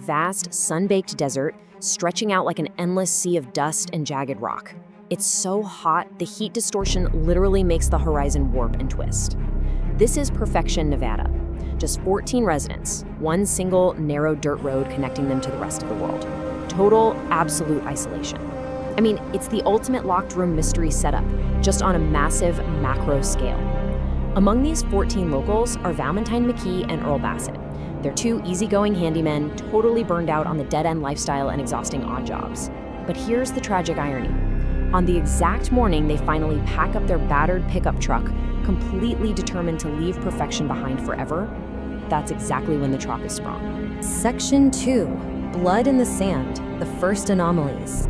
vast, sun-baked desert stretching out like an endless sea of dust and jagged rock. It's so hot, the heat distortion literally makes the horizon warp and twist. This is Perfection, Nevada. Just 14 residents, one single narrow dirt road connecting them to the rest of the world. Total, absolute isolation. I mean, it's the ultimate locked room mystery setup, just on a massive macro scale. Among these 14 locals are Valentine McKee and Earl Bassett. They're two easygoing handymen, totally burned out on the dead-end lifestyle and exhausting odd jobs. But here's the tragic irony. On the exact morning they finally pack up their battered pickup truck, completely determined to leave Perfection behind forever, that's exactly when the trap is sprung. Section 2. Blood in the Sand, the first anomalies.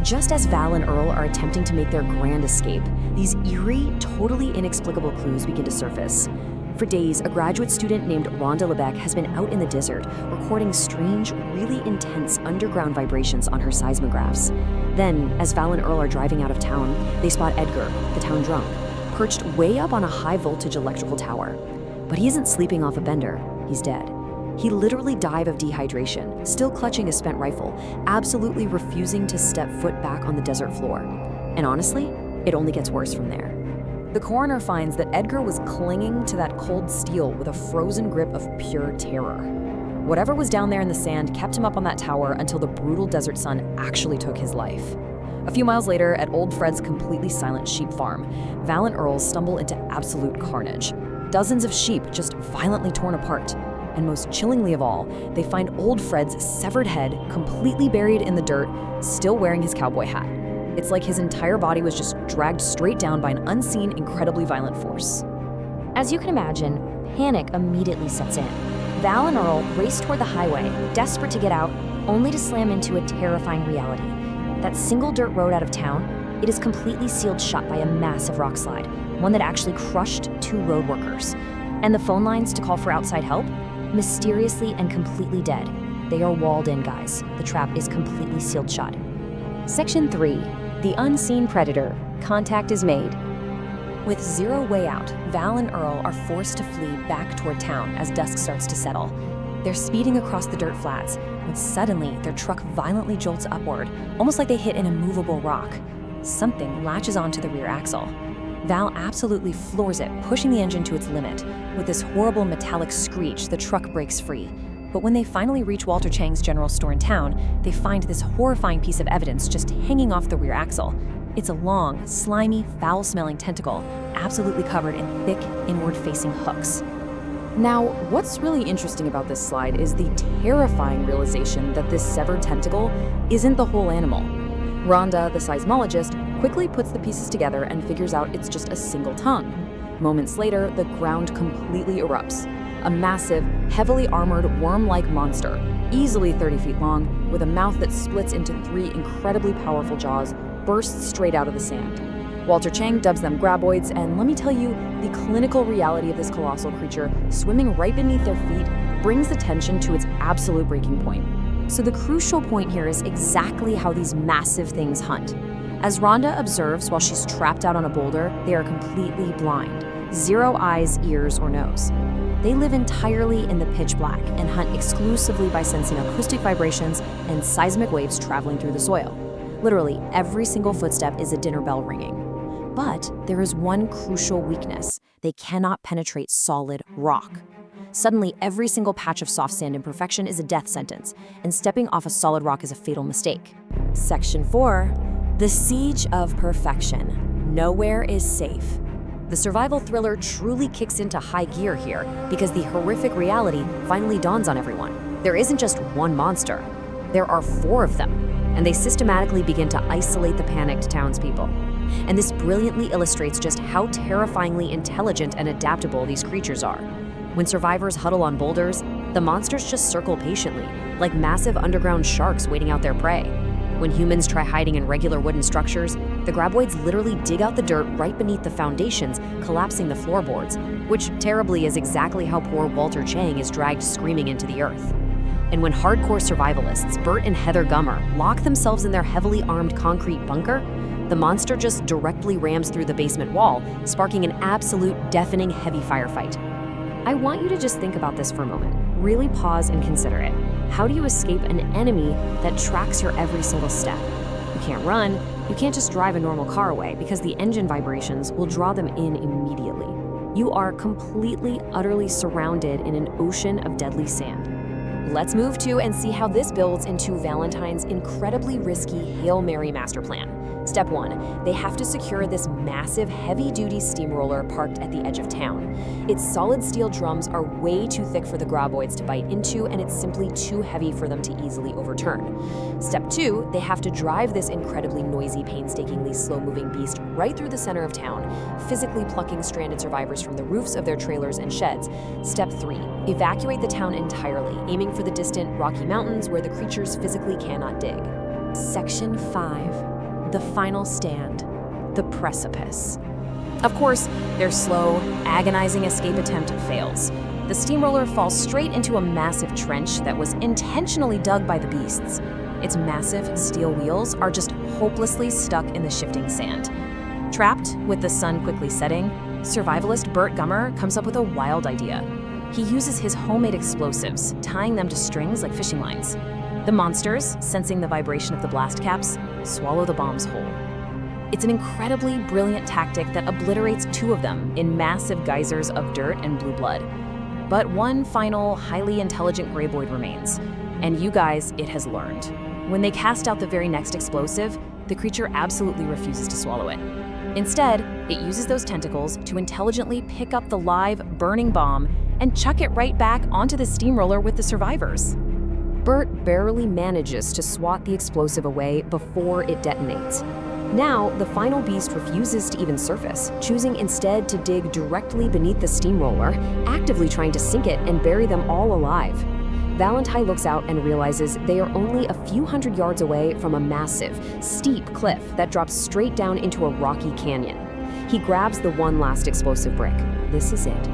Just as Val and Earl are attempting to make their grand escape, these eerie, totally inexplicable clues begin to surface. For days, a graduate student named Rhonda Lebec has been out in the desert, recording strange, really intense underground vibrations on her seismographs. Then, as Val and Earl are driving out of town, they spot Edgar, the town drunk, perched way up on a high-voltage electrical tower. But he isn't sleeping off a bender, he's dead. He literally died of dehydration, still clutching a spent rifle, absolutely refusing to step foot back on the desert floor. And honestly, it only gets worse from there. The coroner finds that Edgar was clinging to that cold steel with a frozen grip of pure terror. Whatever was down there in the sand kept him up on that tower until the brutal desert sun actually took his life. A few miles later, at old Fred's completely silent sheep farm, Val and Earl stumble into absolute carnage. Dozens of sheep just violently torn apart. And most chillingly of all, they find old Fred's severed head completely buried in the dirt, still wearing his cowboy hat. It's like his entire body was just dragged straight down by an unseen, incredibly violent force. As you can imagine, panic immediately sets in. Val and Earl race toward the highway, desperate to get out, only to slam into a terrifying reality. That single dirt road out of town, it is completely sealed shut by a massive rock slide, one that actually crushed 2 road workers. And the phone lines to call for outside help? Mysteriously and completely dead. They are walled in, guys. The trap is completely sealed shut. Section 3. The Unseen Predator. Contact is made. With zero way out, Val and Earl are forced to flee back toward town as dusk starts to settle. They're speeding across the dirt flats when suddenly their truck violently jolts upward, almost like they hit an immovable rock. Something latches onto the rear axle. Val absolutely floors it, pushing the engine to its limit. With this horrible metallic screech, the truck breaks free. But when they finally reach Walter Chang's general store in town, they find this horrifying piece of evidence just hanging off the rear axle. It's a long, slimy, foul-smelling tentacle, absolutely covered in thick, inward-facing hooks. Now, what's really interesting about this slide is the terrifying realization that this severed tentacle isn't the whole animal. Rhonda, the seismologist, quickly puts the pieces together and figures out it's just a single tongue. Moments later, the ground completely erupts. A massive, heavily armored, worm-like monster, easily 30 feet long, with a mouth that splits into 3 incredibly powerful jaws, bursts straight out of the sand. Walter Chang dubs them Graboids, and let me tell you, the clinical reality of this colossal creature swimming right beneath their feet brings the tension to its absolute breaking point. So the crucial point here is exactly how these massive things hunt. As Rhonda observes while she's trapped out on a boulder, they are completely blind. Zero eyes, ears, or nose. They live entirely in the pitch black and hunt exclusively by sensing acoustic vibrations and seismic waves traveling through the soil. Literally, every single footstep is a dinner bell ringing. But there is one crucial weakness. They cannot penetrate solid rock. Suddenly, every single patch of soft sand in Perfection is a death sentence, and stepping off a solid rock is a fatal mistake. Section 4. The Siege of Perfection. Nowhere is safe. The survival thriller truly kicks into high gear here because the horrific reality finally dawns on everyone. There isn't just one monster. There are 4 of them, and they systematically begin to isolate the panicked townspeople. And this brilliantly illustrates just how terrifyingly intelligent and adaptable these creatures are. When survivors huddle on boulders, the monsters just circle patiently, like massive underground sharks waiting out their prey. When humans try hiding in regular wooden structures, the Graboids literally dig out the dirt right beneath the foundations, collapsing the floorboards, which terribly is exactly how poor Walter Chang is dragged screaming into the earth. And when hardcore survivalists Bert and Heather Gummer lock themselves in their heavily armed concrete bunker, the monster just directly rams through the basement wall, sparking an absolute deafening heavy firefight. I want you to just think about this for a moment. Really pause and consider it. how do you escape an enemy that tracks your every single step? You can't run, you can't just drive a normal car away because the engine vibrations will draw them in immediately. You are completely, utterly surrounded in an ocean of deadly sand. Let's move to and see how this builds into Valentine's incredibly risky Hail Mary master plan. Step 1, they have to secure this massive, heavy-duty steamroller parked at the edge of town. Its solid steel drums are way too thick for the Graboids to bite into, and it's simply too heavy for them to easily overturn. Step 2, they have to drive this incredibly noisy, painstakingly slow-moving beast right through the center of town, physically plucking stranded survivors from the roofs of their trailers and sheds. Step 3, evacuate the town entirely, aiming for the distant Rocky Mountains where the creatures physically cannot dig. Section 5. The final stand, the precipice. Of course, their slow, agonizing escape attempt fails. The steamroller falls straight into a massive trench that was intentionally dug by the beasts. Its massive steel wheels are just hopelessly stuck in the shifting sand. Trapped, with the sun quickly setting, survivalist Bert Gummer comes up with a wild idea. He uses his homemade explosives, tying them to strings like fishing lines. The monsters, sensing the vibration of the blast caps, swallow the bombs whole. It's an incredibly brilliant tactic that obliterates 2 of them in massive geysers of dirt and blue blood. But one final, highly intelligent Graboid remains, and you guys, it has learned. When they cast out the very next explosive, the creature absolutely refuses to swallow it. Instead, it uses those tentacles to intelligently pick up the live, burning bomb and chuck it right back onto the steamroller with the survivors. Bert barely manages to swat the explosive away before it detonates. Now, the final beast refuses to even surface, choosing instead to dig directly beneath the steamroller, actively trying to sink it and bury them all alive. Valentine looks out and realizes they are only a few hundred yards away from a massive, steep cliff that drops straight down into a rocky canyon. He grabs the one last explosive brick. This is it.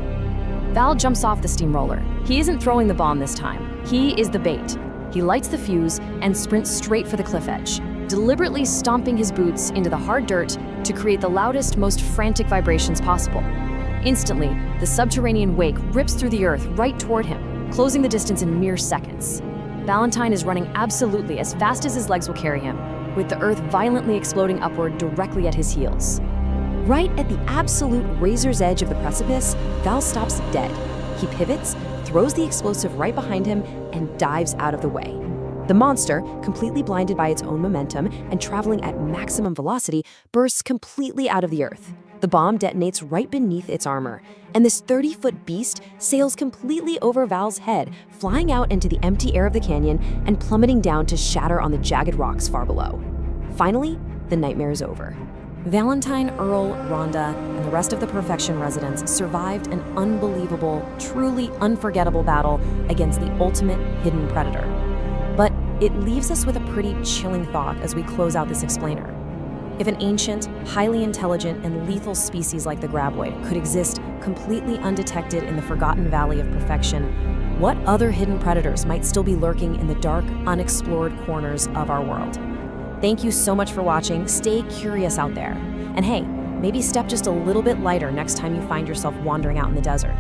Val jumps off the steamroller. He isn't throwing the bomb this time. He is the bait. He lights the fuse and sprints straight for the cliff edge, deliberately stomping his boots into the hard dirt to create the loudest, most frantic vibrations possible. Instantly, the subterranean wake rips through the earth right toward him, closing the distance in mere seconds. Valentine is running absolutely as fast as his legs will carry him, with the earth violently exploding upward directly at his heels. Right at the absolute razor's edge of the precipice, Val stops dead. He pivots, throws the explosive right behind him, and dives out of the way. The monster, completely blinded by its own momentum and traveling at maximum velocity, bursts completely out of the earth. The bomb detonates right beneath its armor, and this 30-foot beast sails completely over Val's head, flying out into the empty air of the canyon and plummeting down to shatter on the jagged rocks far below. Finally, the nightmare is over. Valentine, Earl, Rhonda, and the rest of the Perfection residents survived an unbelievable, truly unforgettable battle against the ultimate hidden predator. But it leaves us with a pretty chilling thought as we close out this explainer. If an ancient, highly intelligent, and lethal species like the Graboid could exist completely undetected in the forgotten Valley of Perfection, what other hidden predators might still be lurking in the dark, unexplored corners of our world? Thank you so much for watching. Stay curious out there. And hey, maybe step just a little bit lighter next time you find yourself wandering out in the desert.